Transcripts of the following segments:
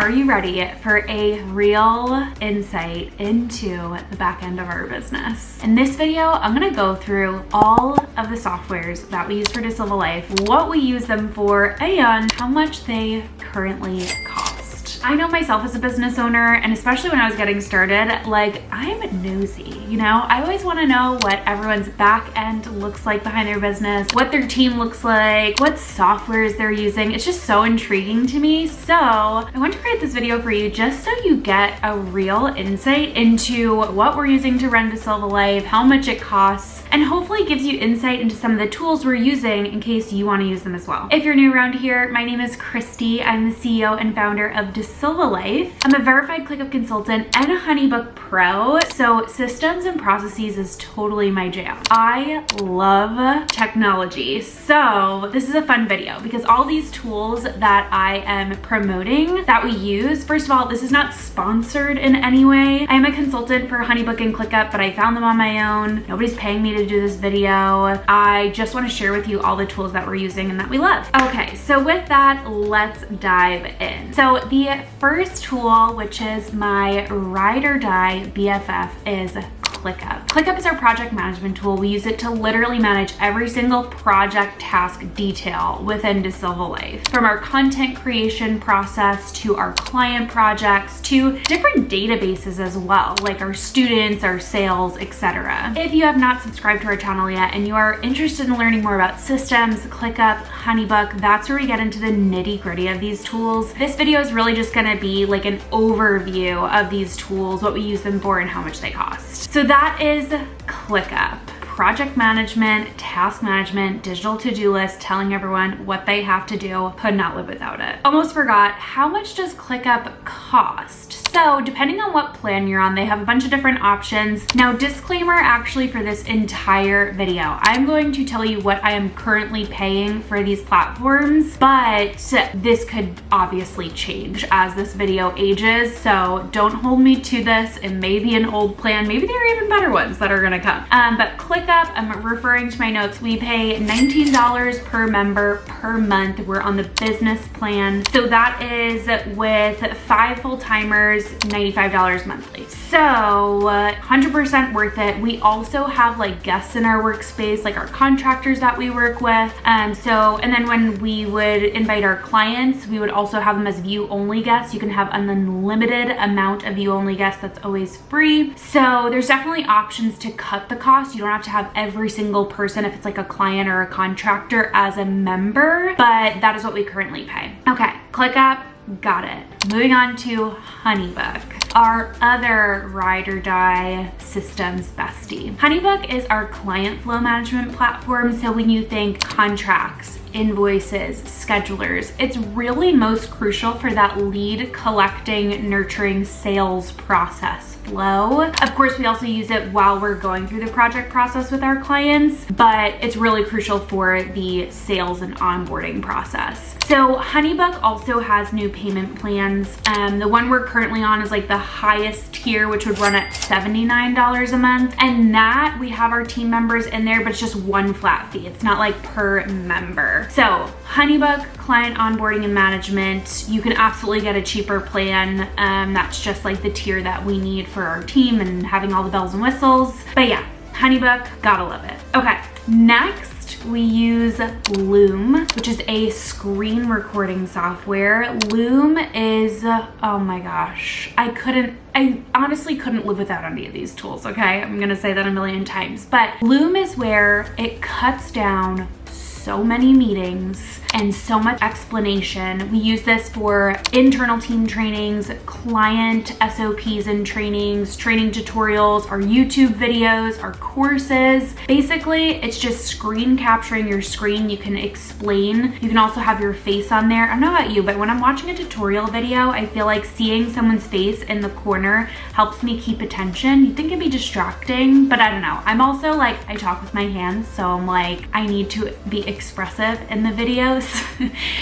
Are you ready for a real insight into the back end of our business? In this video, I'm gonna go through all of the softwares that we use for DaSilva Life, what we use them for, and how much they currently cost. I know myself as a business owner, and especially when I was getting started, like, I'm nosy, you know? I always wanna know what everyone's back end looks like behind their business, what their team looks like, what softwares they're using. It's just so intriguing to me. So I want to create this video for you just so you get a real insight into what we're using to run DaSilva Life, how much it costs, and hopefully gives you insight into some of the tools we're using in case you wanna use them as well. If you're new around here, my name is Christy. I'm the CEO and founder of DaSilva Life. I'm a verified ClickUp consultant and a Honeybook pro, so systems and processes is totally my jam. I love technology, so this is a fun video because all these tools that I am promoting that we use, first of all, this is not sponsored in any way. I am a consultant for Honeybook and ClickUp, but I found them on my own. Nobody's paying me to do this video. I just want to share with you all the tools that we're using and that we love. Okay, so with that, let's dive in. So the first tool, which is my ride or die BFF, is ClickUp. ClickUp is our project management tool. We use it to literally manage every single project task detail within DaSilva Life. From our content creation process to our client projects to different databases as well, like our students, our sales, etc. If you have not subscribed to our channel yet and you are interested in learning more about systems, ClickUp, Honeybook, that's where we get into the nitty-gritty of these tools. This video is really just gonna be like an overview of these tools, what we use them for, and how much they cost. So that is ClickUp. Project management, task management, digital to-do list, telling everyone what they have to do. Could not live without it. Almost forgot, how much does ClickUp cost? So depending on what plan you're on, they have a bunch of different options. Now, disclaimer actually for this entire video, I'm going to tell you what I am currently paying for these platforms, but this could obviously change as this video ages. So don't hold me to this. It may be an old plan. Maybe there are even better ones that are gonna come. But ClickUp, I'm referring to my notes, we pay $19 per member per month. We're on the business plan. So that is with 5 full-timers, $95 monthly. So 100% worth it. We also have like guests in our workspace, like our contractors that we work with. And then when we would invite our clients, we would also have them as view-only guests. You can have an unlimited amount of view-only guests. That's always free. So there's definitely options to cut the cost. You don't have to have every single person, if it's like a client or a contractor, as a member, but that is what we currently pay. Okay, ClickUp, got it. Moving on to Honeybook, our other ride or die systems bestie. Honeybook is our client flow management platform. So when you think contracts, invoices, schedulers, it's really most crucial for that lead collecting, nurturing sales process flow. Of course, we also use it while we're going through the project process with our clients, but it's really crucial for the sales and onboarding process. So Honeybook also has new payment plans. The one we're currently on is like the highest tier, which would run at $79 a month. And that we have our team members in there, but it's just one flat fee. It's not like per member. So Honeybook, client onboarding and management, you can absolutely get a cheaper plan. That's just like the tier that we need for our team and having all the bells and whistles. But yeah, Honeybook, gotta love it. Okay, next we use Loom, which is a screen recording software. Loom is, oh my gosh, I honestly couldn't live without any of these tools, okay? I'm gonna say that a million times, but Loom is where it cuts down so many meetings and so much explanation. We use this for internal team trainings, client SOPs and trainings, training tutorials, our YouTube videos, our courses. Basically, it's just screen capturing your screen. You can explain. You can also have your face on there. I don't know about you, but when I'm watching a tutorial video, I feel like seeing someone's face in the corner helps me keep attention. You'd think it'd be distracting, but I don't know. I'm also like, I talk with my hands, so I'm like, I need to be expressive in the videos.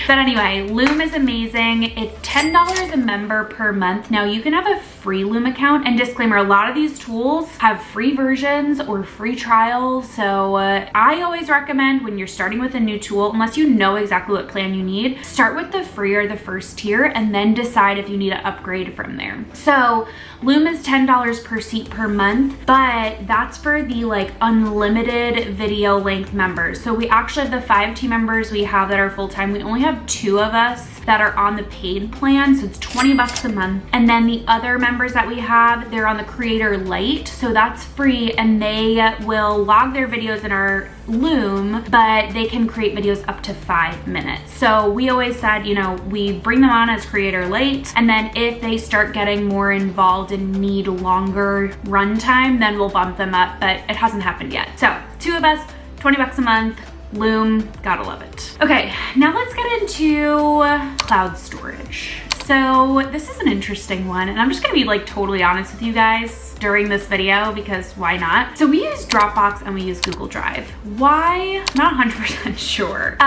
But anyway, Loom is amazing. It's $10 a member per month. Now you can have a free Loom account. And disclaimer, a lot of these tools have free versions or free trials. So I always recommend when you're starting with a new tool, unless you know exactly what plan you need, start with the free or the first tier and then decide if you need to upgrade from there. So Loom is $10 per seat per month, but that's for the like unlimited video length members. So we actually have the 5 team members we have that are full-time. We only have 2 of us that are on the paid plan, so it's $20 a month. And then the other members that we have, they're on the Creator Lite, so that's free, and they will log their videos in our Loom, but they can create videos up to 5 minutes. So we always said, you know, we bring them on as Creator Lite, and then if they start getting more involved and need longer runtime, then we'll bump them up, but it hasn't happened yet. So 2 of us, $20 a month, Loom, gotta love it. Okay, now let's get into cloud storage. So this is an interesting one, and I'm just gonna be like totally honest with you guys during this video because why not? So we use Dropbox and we use Google Drive. Why? Not 100% sure.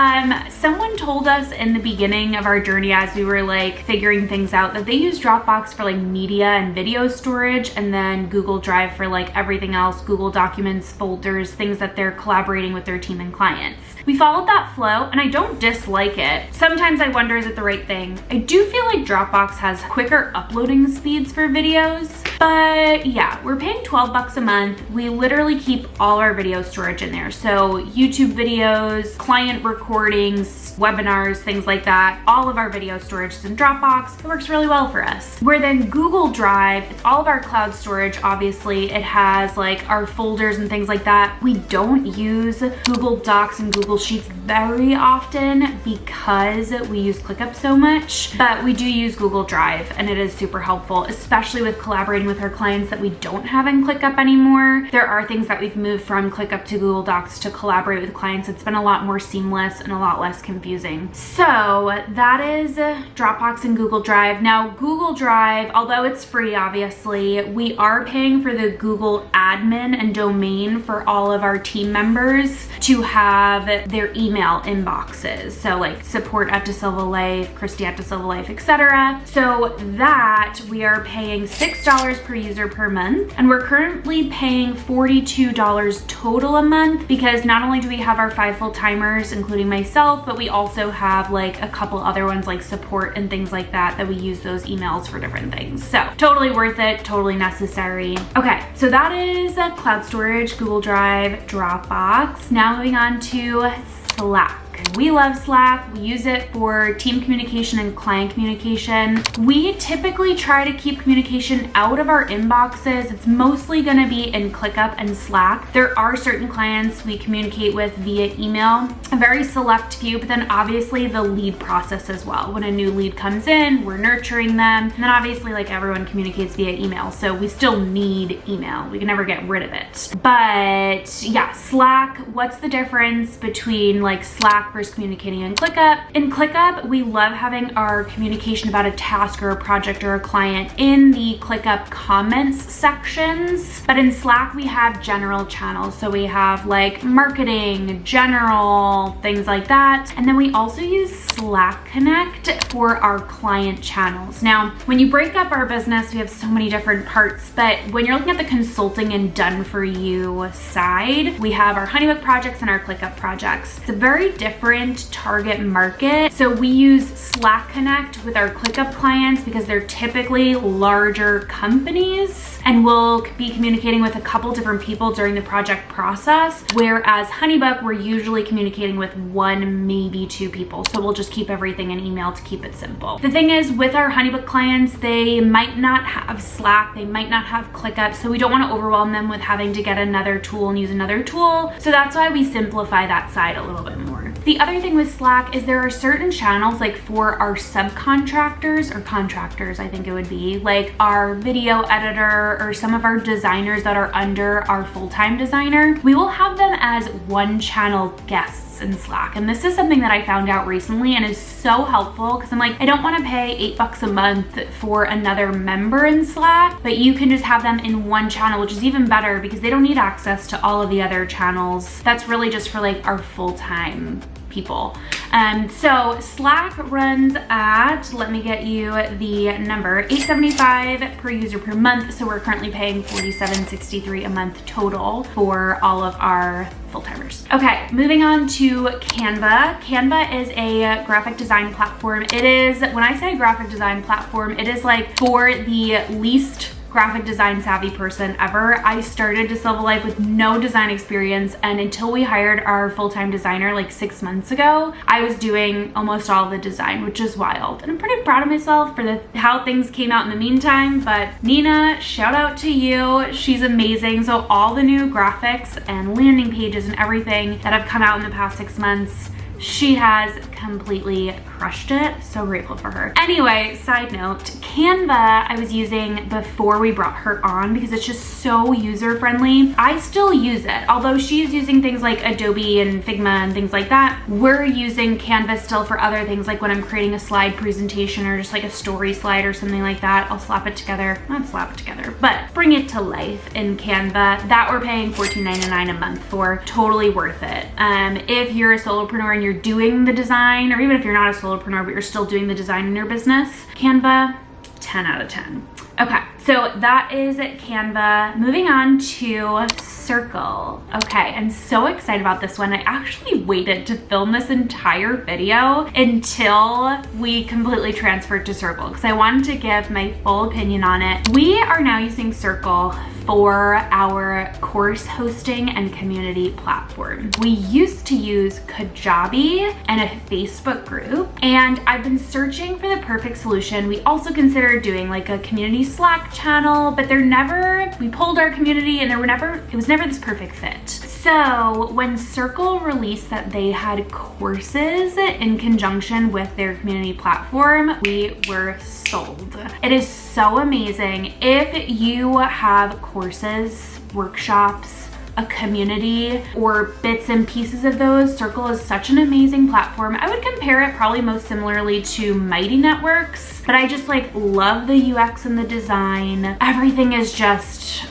Someone told us in the beginning of our journey as we were like figuring things out that they use Dropbox for like media and video storage, and then Google Drive for like everything else, Google Documents, folders, things that they're collaborating with their team and clients. We followed that flow and I don't dislike it. Sometimes I wonder, is it the right thing? I do feel like Dropbox has quicker uploading speeds for videos, but yeah, we're paying $12 a month. We literally keep all our video storage in there. So YouTube videos, client recordings, webinars, things like that. All of our video storage is in Dropbox. It works really well for us. Where then Google Drive, it's all of our cloud storage. Obviously it has like our folders and things like that. We don't use Google Docs and Google Sheets very often because we use ClickUp so much, but we do use Google Drive and it is super helpful, especially with collaborating with our clients that we don't have in ClickUp anymore. There are things that we've moved from ClickUp to Google Docs to collaborate with clients. It's been a lot more seamless and a lot less confusing. So that is Dropbox and Google Drive. Now Google Drive, although it's free obviously, we are paying for the Google admin and domain for all of our team members to have their email inboxes. So like support at DaSilva Life, Christy at DaSilva Life, etc. So that we are paying $6 per user per month, and we're currently paying $42 total a month because not only do we have our 5 full-timers, including myself, but we also have like a couple other ones like support and things like that we use those emails for different things. So totally worth it, totally necessary. Okay, so that is cloud storage, Google Drive, Dropbox. Now moving on to Slack. We love Slack. We use it for team communication and client communication. We typically try to keep communication out of our inboxes. It's mostly going to be in ClickUp and Slack. There are certain clients we communicate with via email, a very select few, but then obviously the lead process as well. When a new lead comes in, we're nurturing them. And then obviously like everyone communicates via email. So we still need email. We can never get rid of it. But yeah, Slack, what's the difference between like Slack versus communicating in ClickUp? In ClickUp, we love having our communication about a task or a project or a client in the ClickUp comments sections. But in Slack, we have general channels. So we have like marketing, general, things like that. And then we also use Slack Connect for our client channels. Now, when you break up our business, we have so many different parts, but when you're looking at the consulting and done for you side, we have our Honeybook projects and our ClickUp projects. It's a very different target market. So we use Slack Connect with our ClickUp clients because they're typically larger companies and we'll be communicating with a couple different people during the project process. Whereas Honeybook, we're usually communicating with 1, maybe 2 people. So we'll just keep everything in email to keep it simple. The thing is with our Honeybook clients, they might not have Slack, they might not have ClickUp. So we don't want to overwhelm them with having to get another tool and use another tool. So that's why we simplify that side a little bit more. The other thing with Slack is there are certain channels like for our subcontractors or contractors, I think it would be, like our video editor or some of our designers that are under our full-time designer. We will have them as one channel guests in Slack. And this is something that I found out recently and is so helpful because I'm like, I don't want to pay $8 a month for another member in Slack, but you can just have them in one channel, which is even better because they don't need access to all of the other channels. That's really just for like our full-time people. So Slack runs at, let me get you the number, $875 per user per month. So we're currently paying $47.63 a month total for all of our full-timers. Okay, moving on to Canva. Canva is a graphic design platform. It is, when I say graphic design platform, it is like for the least graphic design savvy person ever. I started DaSilva Life with no design experience, and until we hired our full-time designer like 6 months ago, I was doing almost all the design, which is wild. And I'm pretty proud of myself for how things came out in the meantime. But Nina, shout out to you. She's amazing. So all the new graphics and landing pages and everything that have come out in the past 6 months, she has completely crushed it. So grateful for her. Anyway, side note, Canva I was using before we brought her on because it's just so user friendly. I still use it. Although she's using things like Adobe and Figma and things like that, we're using Canva still for other things, like when I'm creating a slide presentation or just like a story slide or something like that. I'll slap it together, not slap it together, but bring it to life in Canva. That we're paying $14.99 a month for. Totally worth it. If you're a solopreneur and you're doing the design, or even if you're not a solopreneur but you're still doing the design in your business, Canva, 10 out of 10. Okay, so that is Canva. Moving on to Circle. Okay, I'm so excited about this one. I actually waited to film this entire video until we completely transferred to Circle because I wanted to give my full opinion on it. We are now using Circle for our course hosting and community platform. We used to use Kajabi and a Facebook group, and I've been searching for the perfect solution. We also considered doing like a community Slack channel, but we pulled our community and it was never this perfect fit. So when Circle released that they had courses in conjunction with their community platform, we were sold. It is so amazing. If you have courses, workshops, a community, or bits and pieces of those, Circle is such an amazing platform. I would compare it probably most similarly to Mighty Networks, but I just like love the UX and the design. Everything is just,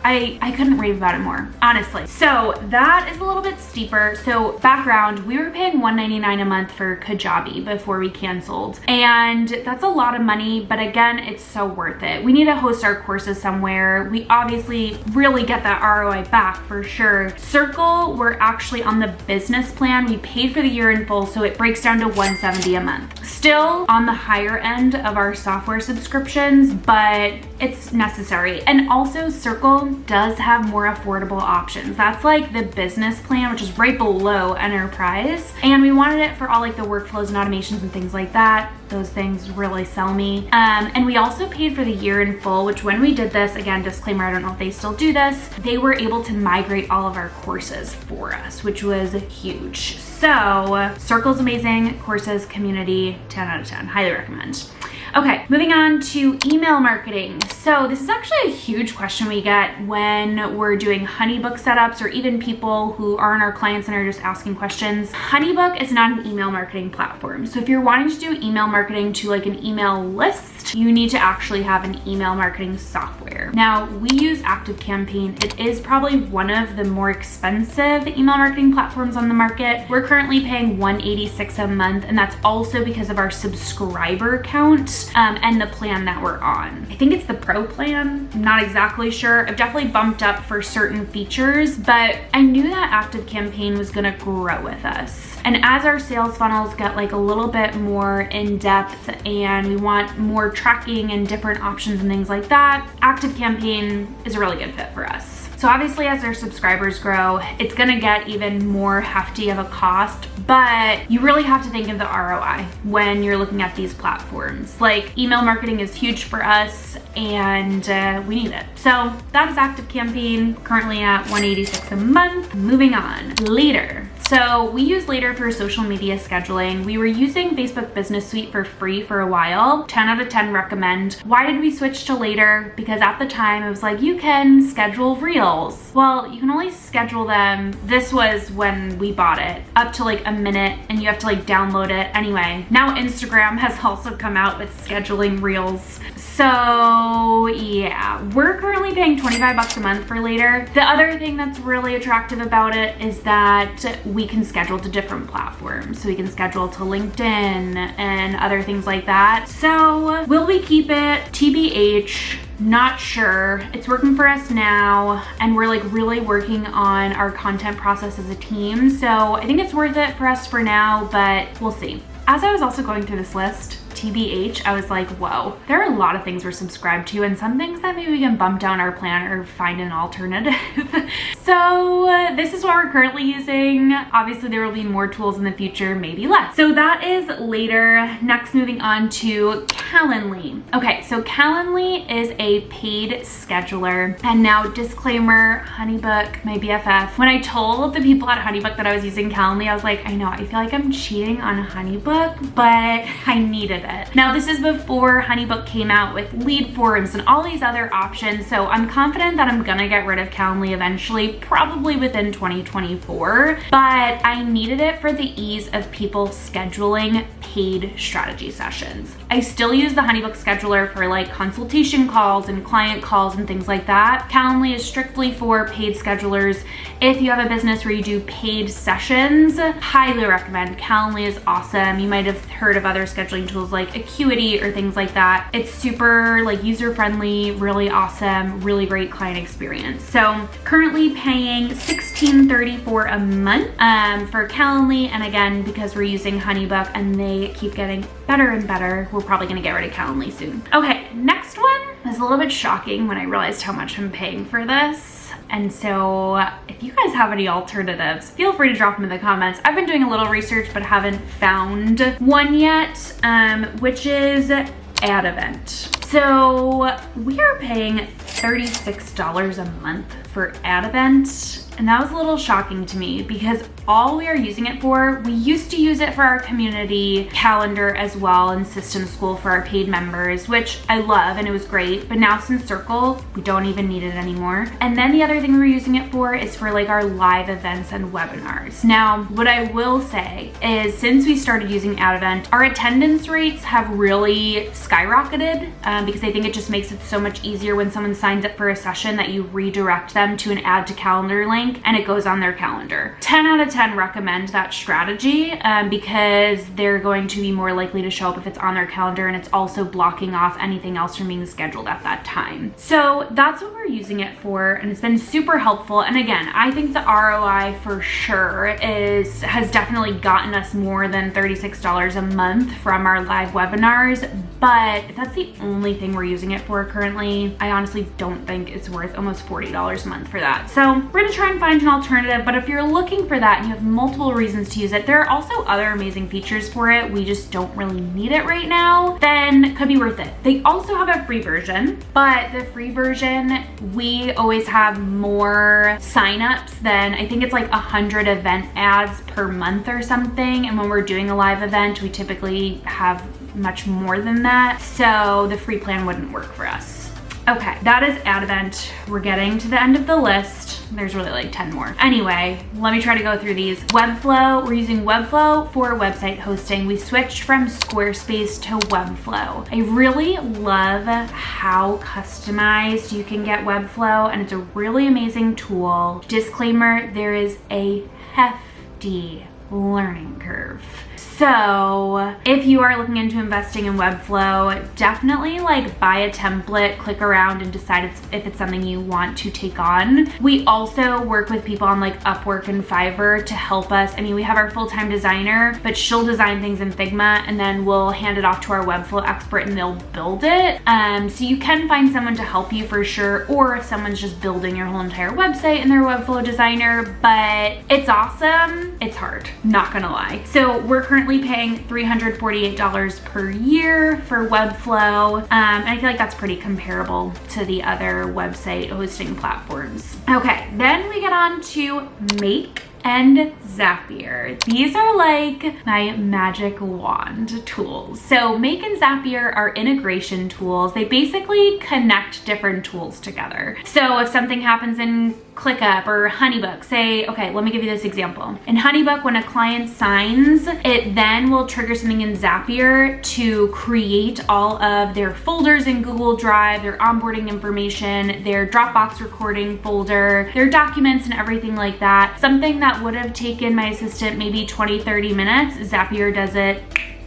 I couldn't rave about it more, honestly. So that is a little bit steeper. So background, we were paying $199 a month for Kajabi before we canceled. And that's a lot of money, but again, it's so worth it. We need to host our courses somewhere. We obviously really get that ROI back for sure. Circle, we're actually on the business plan. We paid for the year in full, so it breaks down to $170 a month. Still on the higher end of our software subscriptions, but it's necessary. And also Circle does have more affordable options. That's like the business plan, which is right below enterprise. And we wanted it for all like the workflows and automations and things like that. Those things really sell me. And we also paid for the year in full, which when we did this, again, disclaimer, I don't know if they still do this, they were able to migrate all of our courses for us, which was huge. So Circle's amazing, courses, community, 10 out of 10, highly recommend. Okay, moving on to email marketing. So this is actually a huge question we get when we're doing Honeybook setups, or even people who aren't our clients and are just asking questions. Honeybook is not an email marketing platform. So if you're wanting to do email marketing to like an email list, you need to actually have an email marketing software. Now, we use ActiveCampaign. It is probably one of the more expensive email marketing platforms on the market. We're currently paying $186 a month, and that's also because of our subscriber count and the plan that we're on. I think it's the Pro plan. I'm not exactly sure. I've definitely bumped up for certain features, but I knew that ActiveCampaign was gonna grow with us. And as our sales funnels get like a little bit more in depth and we want more tracking and different options and things like that, ActiveCampaign is a really good fit for us. So obviously as our subscribers grow, it's gonna get even more hefty of a cost, but you really have to think of the ROI when you're looking at these platforms. Like email marketing is huge for us and we need it. So that is ActiveCampaign, currently at $186 a month. Moving on, Later. So we use Later for social media scheduling. We were using Facebook Business Suite for free for a while. 10 out of 10 recommend. Why did we switch to Later? Because at the time it was like, you can schedule reels. Well, you can only schedule them, this was when we bought it, up to like a minute, and you have to like download it. Anyway, now Instagram has also come out with scheduling reels. So yeah, we're currently paying 25 bucks a month for Later. The other thing that's really attractive about it is that we can schedule to different platforms. So we can schedule to LinkedIn and other things like that. So will we keep it? TBH. Not sure. It's working for us now, and we're like really working on our content process as a team. So I think it's worth it for us for now, but we'll see. As I was also going through this list, TBH, I was like, whoa, there are a lot of things we're subscribed to and some things that maybe we can bump down our plan or find an alternative. So this is what we're currently using. Obviously there will be more tools in the future, maybe less. So that is Later. Next, moving on to Calendly. Okay, so Calendly is a paid scheduler. And now disclaimer, Honeybook, my BFF. When I told the people at Honeybook that I was using Calendly, I was like, I know, I feel like I'm cheating on Honeybook, but I needed it. Now this is before Honeybook came out with lead forms and all these other options, so I'm confident that I'm gonna get rid of Calendly eventually, probably within 2024, but I needed it for the ease of people scheduling paid strategy sessions. I still use the Honeybook scheduler for like consultation calls and client calls and things like that. Calendly is strictly for paid schedulers. If you have a business where you do paid sessions, highly recommend. Calendly is awesome. You might have heard of other scheduling tools like Acuity or things like that. It's super like user-friendly, really awesome, really great client experience. So currently paying $16.34 a month for Calendly, and again, because we're using Honeybook and they keep getting better and better, we're probably gonna get rid of Calendly soon. Okay, next one is a little bit shocking when I realized how much I'm paying for this. And so if you guys have any alternatives, feel free to drop them in the comments. I've been doing a little research but haven't found one yet, which is Ad Event. So we are paying $36 a month for Ad Event. And that was a little shocking to me because all we are using it for, we used to use it for our community calendar as well and system school for our paid members, which I love and it was great. But now since Circle, we don't even need it anymore. And then the other thing we're using it for is for like our live events and webinars. Now, what I will say is since we started using Ad Event, our attendance rates have really skyrocketed because I think it just makes it so much easier when someone signs up for a session that you redirect them to an add to calendar link and it goes on their calendar. 10 out of 10 recommend that strategy because they're going to be more likely to show up if it's on their calendar, and it's also blocking off anything else from being scheduled at that time. So that's what we're using it for, and it's been super helpful. And again, I think the ROI for sure has definitely gotten us more than $36 a month from our live webinars, but if that's the only thing we're using it for currently, I honestly don't think it's worth almost $40 a month for that. So we're gonna try and find an alternative, but if you're looking for that and you have multiple reasons to use it, there are also other amazing features for it, we just don't really need it right now, then it could be worth it. They also have a free version, but the free version, we always have more signups than, I think it's like 100 event ads per month or something, and when we're doing a live event, we typically have much more than that, so the free plan wouldn't work for us. Okay, that is Ad Event. We're getting to the end of the list. There's really like 10 more. Anyway, let me try to go through these. Webflow, we're using Webflow for website hosting. We switched from Squarespace to Webflow. I really love how customized you can get Webflow, and it's a really amazing tool. Disclaimer, there is a hefty learning curve. So if you are looking into investing in Webflow, definitely like buy a template, click around and decide if it's something you want to take on. We also work with people on like Upwork and Fiverr to help us. I mean, we have our full-time designer, but she'll design things in Figma and then we'll hand it off to our Webflow expert and they'll build it. So you can find someone to help you for sure, or if someone's just building your whole entire website and they're a Webflow designer, but it's awesome. It's hard, not gonna lie. So we're currently paying $348 per year for Webflow, and I feel like that's pretty comparable to the other website hosting platforms. Okay, then we get on to Make. and Zapier. These are like my magic wand tools. So Make and Zapier are integration tools. They basically connect different tools together. So if something happens in ClickUp or Honeybook, say, okay, let me give you this example. In Honeybook, when a client signs, it then will trigger something in Zapier to create all of their folders in Google Drive, their onboarding information, their Dropbox recording folder, their documents and everything like that. Something that would have taken my assistant maybe 20, 30 minutes, Zapier does it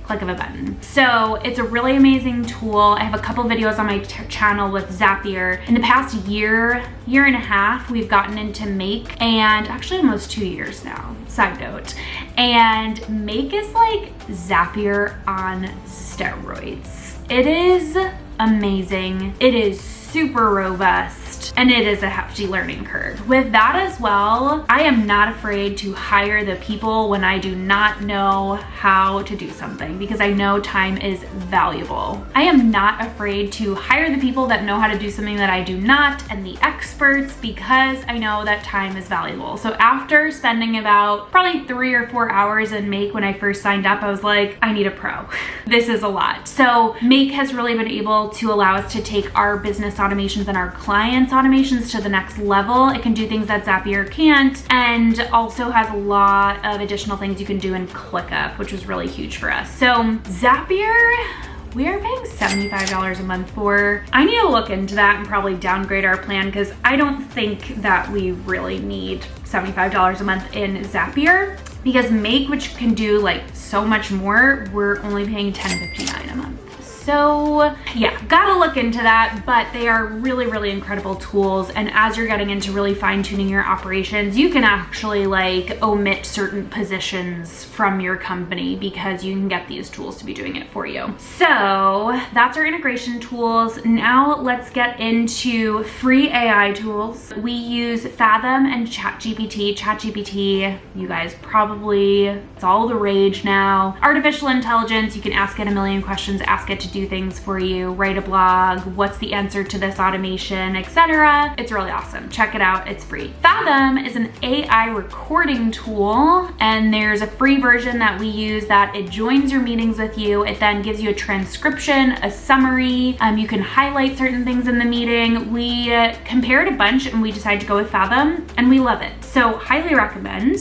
click of a button. So it's a really amazing tool. I have a couple videos on my channel with Zapier. In the past year and a half, we've gotten into Make, and actually almost 2 years now, side note. And Make is like Zapier on steroids. It is amazing. It is super robust, and it is a hefty learning curve. With that as well, I am not afraid to hire the people when I do not know how to do something, because I know time is valuable. I am not afraid to hire the people that know how to do something that I do not, and the experts, because I know that time is valuable. So after spending about probably 3 or 4 hours in Make when I first signed up, I was like, I need a pro. This is a lot. So Make has really been able to allow us to take our business automations and our clients' automations to the next level. It can do things that Zapier can't, and also has a lot of additional things you can do in ClickUp, which was really huge for us. So Zapier, we are paying $75 a month for. I need to look into that and probably downgrade our plan, because I don't think that we really need $75 a month in Zapier, because Make, which can do like so much more, we're only paying $10.59 a month. So yeah, gotta look into that, but they are really, really incredible tools. And as you're getting into really fine tuning your operations, you can actually like omit certain positions from your company, because you can get these tools to be doing it for you. So that's our integration tools. Now let's get into free AI tools. We use Fathom and ChatGPT. ChatGPT, you guys probably, it's all the rage now. Artificial intelligence, you can ask it a million questions, ask it to do things for you, write a blog, what's the answer to this automation, etc. It's really awesome. Check it out, it's free. Fathom is an AI recording tool, and there's a free version that we use that it joins your meetings with you. It then gives you a transcription, a summary. You can highlight certain things in the meeting. We compared a bunch and we decided to go with Fathom, and we love it. So highly recommend.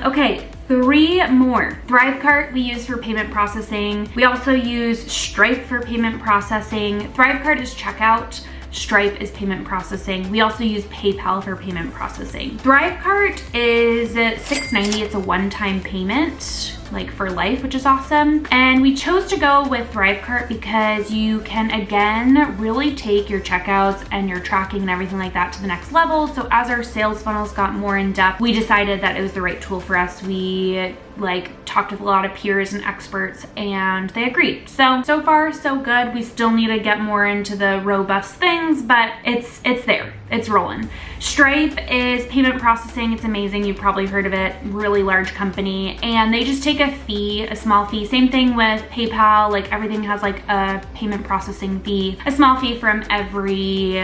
Okay. 3 more. Thrivecart we use for payment processing. We also use Stripe for payment processing. Thrivecart is checkout. Stripe is payment processing. We also use PayPal for payment processing. Thrivecart is $6.90. It's a one-time payment, like for life, which is awesome. And we chose to go with Thrivecart because you can, again, really take your checkouts and your tracking and everything like that to the next level. So as our sales funnels got more in depth, we decided that it was the right tool for us. We talked with a lot of peers and experts, and they agreed. So far so good. We still need to get more into the robust things, but it's there, it's rolling. Stripe is payment processing. It's amazing. You've probably heard of it. Really large company, and they just take a fee, a small fee. Same thing with PayPal. Like everything has like a payment processing fee, a small fee from every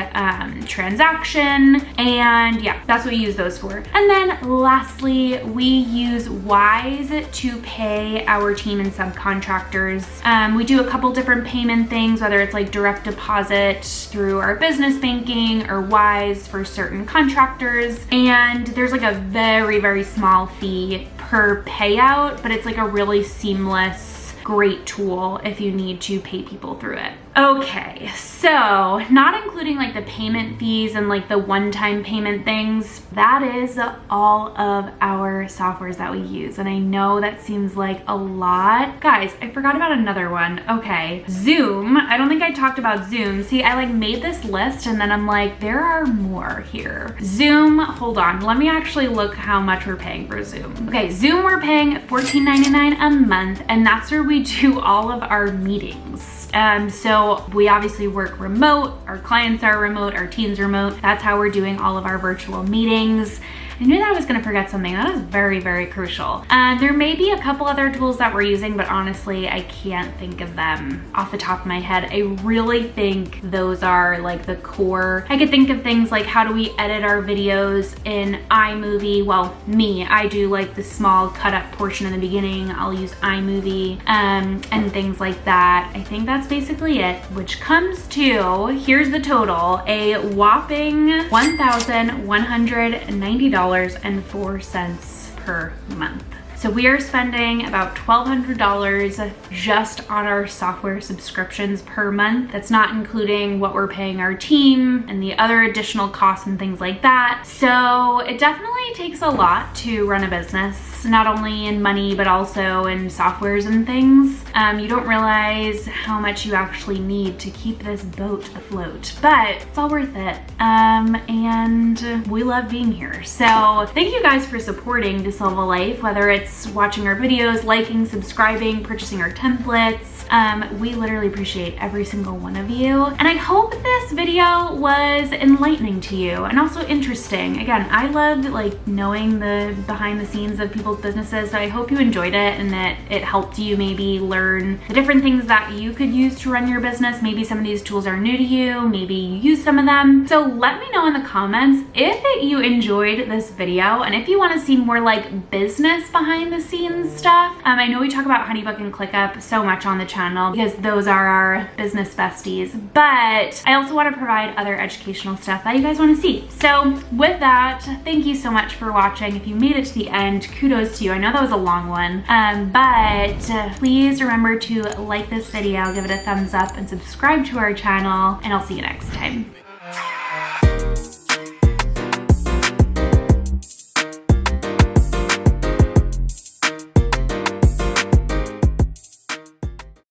transaction, and yeah, that's what we use those for. And then lastly, we use Wise to pay our team and subcontractors. We do a couple different payment things, whether it's like direct deposit through our business banking or Wise for certain contractors. And there's like a very, very small fee per payout, but it's like a really seamless, great tool if you need to pay people through it. Okay, so not including like the payment fees and like the one-time payment things, that is all of our softwares that we use. And I know that seems like a lot. Guys, I forgot about another one. Okay, Zoom. I don't think I talked about Zoom. See, I like made this list and then I'm like, there are more here. Zoom, hold on. Let me actually look how much we're paying for Zoom. Okay, Zoom we're paying $14.99 a month, and that's where we do all of our meetings. So we obviously work remote, our clients are remote, our team's remote. That's how we're doing all of our virtual meetings. I knew that I was gonna forget something. That is very, very crucial. There may be a couple other tools that we're using, but honestly, I can't think of them off the top of my head. I really think those are like the core. I could think of things like how do we edit our videos in iMovie? Well, I do like the small cut up portion in the beginning. I'll use iMovie and things like that. I think that's basically it, which comes to, here's the total, a whopping $1,190.04 per month. So we are spending about $1,200 just on our software subscriptions per month. That's not including what we're paying our team and the other additional costs and things like that. So it definitely takes a lot to run a business, not only in money, but also in softwares and things. You don't realize how much you actually need to keep this boat afloat, but it's all worth it. And we love being here. So thank you guys for supporting DaSilva Life, whether it's watching our videos, liking, subscribing, purchasing our templates. We literally appreciate every single one of you. And I hope this video was enlightening to you and also interesting. Again, I loved like knowing the behind the scenes of people's businesses. So I hope you enjoyed it and that it helped you maybe learn the different things that you could use to run your business. Maybe some of these tools are new to you. Maybe you use some of them. So let me know in the comments if you enjoyed this video and if you want to see more like business behind the scenes stuff. I know we talk about Honeybook and ClickUp so much on the channel because those are our business besties, but I also want to provide other educational stuff that you guys want to see. So with that, thank you so much for watching. If you made it to the end, kudos to you. I know that was a long one, but please remember to like this video, give it a thumbs up, and subscribe to our channel, and I'll see you next time.